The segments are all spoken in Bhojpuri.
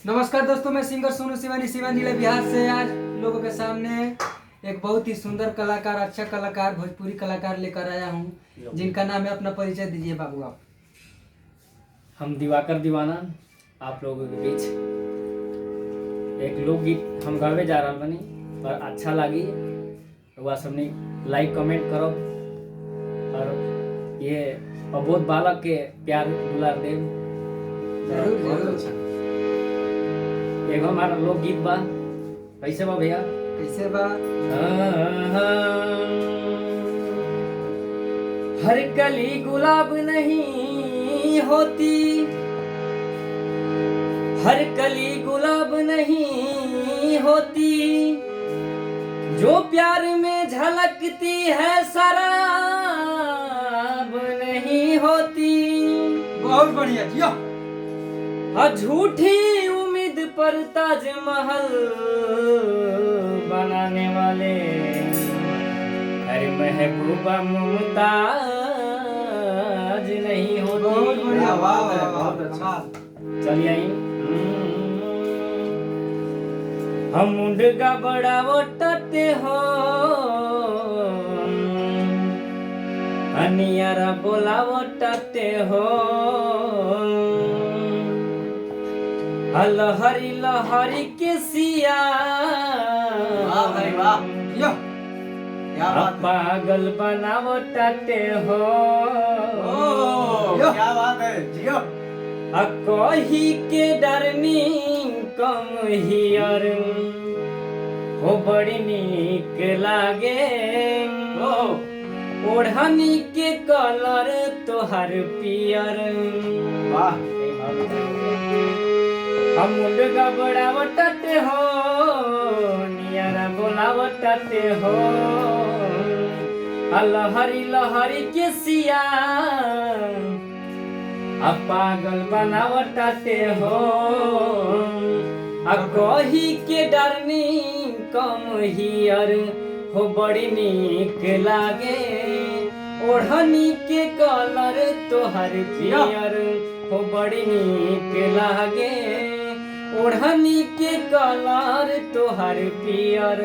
नमस्कार दोस्तों, मैं सिंगर सोनू शिवानी जिला बिहार से आज लोगों के सामने एक बहुत ही सुंदर कलाकार, अच्छा कलाकार, भोजपुरी कलाकार लेकर आया हूँ, जिनका नाम है। अपना परिचय दीजिए बाबू आप। हम दिवाकर दीवाना आप लोगों के बीच एक लोकगीत हम गावे जा रहा बनी, पर अच्छा लगी वह सबने लाइक कमेंट करो और ये अबोध बालक के प्यार दुलार दे। जरूर। एगो हमारा लोकगीत बा, कैसे बा भैया? कैसे बा? हर कली गुलाब नहीं होती, हर कली गुलाब नहीं होती, जो प्यार में झलकती है शराब नहीं होती। बहुत बढ़िया जिया। झूठी उम्मीद पर ताजमहल बनाने वाले हर महबूबा मुमताज नहीं होती। बहुत बढ़िया, बहुत अच्छा। चलिए आई हम मुंडगा बड़ा वोटते हो, अनियारा बोला वोटते हो, लहरी लहरी के सिया पागल बनावटाते हो। क्या बात है जियो। कही के डरनी कम हियर हो बड़ी नीक लागे, ओढ़नी के कलर तोहर पियर। वाह। हम मुंडगा बड़ा वटाते हो, नियारा बोला वटाते हो, लहरी लहरी के सिया पागल बना वटाते हो। कही के डरनी कम हियर हो बड़ी नीक लागे, ओढ़नी के कलर तोहर पियर हो बड़ी नीक लागे, ओढ़नी के कलर तोहर पियर।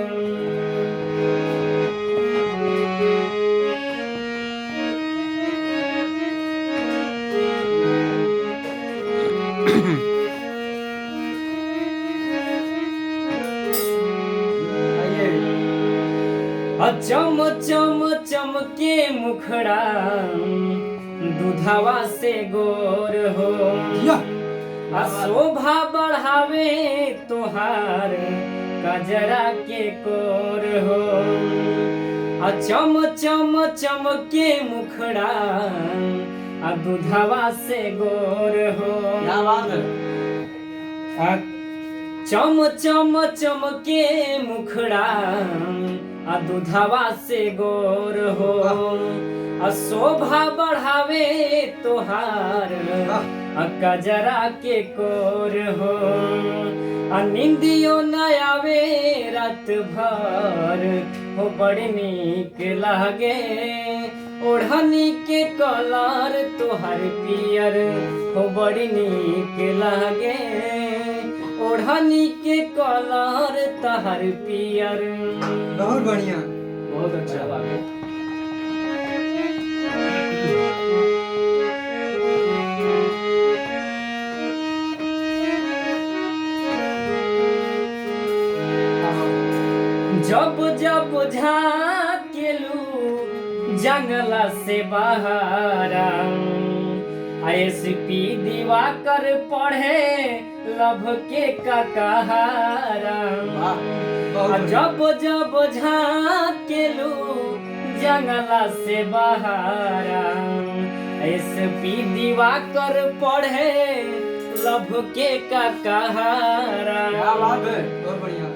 चम चम चमके मुखड़ा दूधवा से गोर हो, शोभा बढ़ावे तोहार कजरा के कोर हो। चम चम चमके मुखड़ा दूधवा से गोर हो, चम चम चमके मुखड़ा दूधवा से गोर हो, शोभा बढ़ावे तोहार कजरा के कोर हो। निंदियो न आवे रात भर हो बड़ी नीक लागे, ओढ़नी के कलर तोहर पियर हो बड़ी नीक लागे, ओढ़नी के कलर तोहर पियर। बहुत बढ़िया, बहुत अच्छा लगे। जब जब झाकेलू जंगला से बाहर, एसपी दिवाकर पढ़े लभ के कहारा। जब जब झाकेलू जंगला से बाहर, एसपी दिवाकर पढ़े लभ के कहारा। बहुत बढ़िया।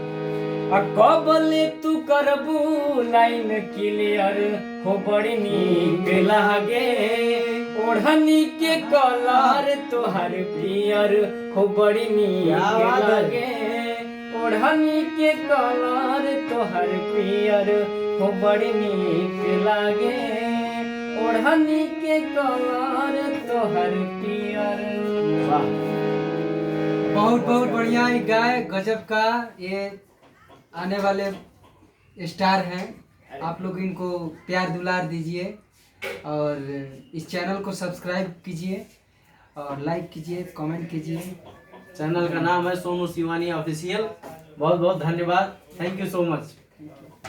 कबले तू करबू लाइन क्लियर हो बड़ी नीक लागे, ओढ़नी के कलर तोहर पियर हो बड़ी नीक लागे, ओढ़नी के कलर तोहर पियर हो बड़ी नीक लागे, ओढ़नी के कलर तोहर पियर। वाह। बहुत बहुत बढ़िया ये गाय गजब का, ये आने वाले स्टार हैं। आप लोग इनको प्यार दुलार दीजिए और इस चैनल को सब्सक्राइब कीजिए और लाइक कीजिए, कमेंट कीजिए। चैनल का नाम है सोनू शिवानी ऑफिशियल। बहुत बहुत धन्यवाद, थैंक यू सो मच।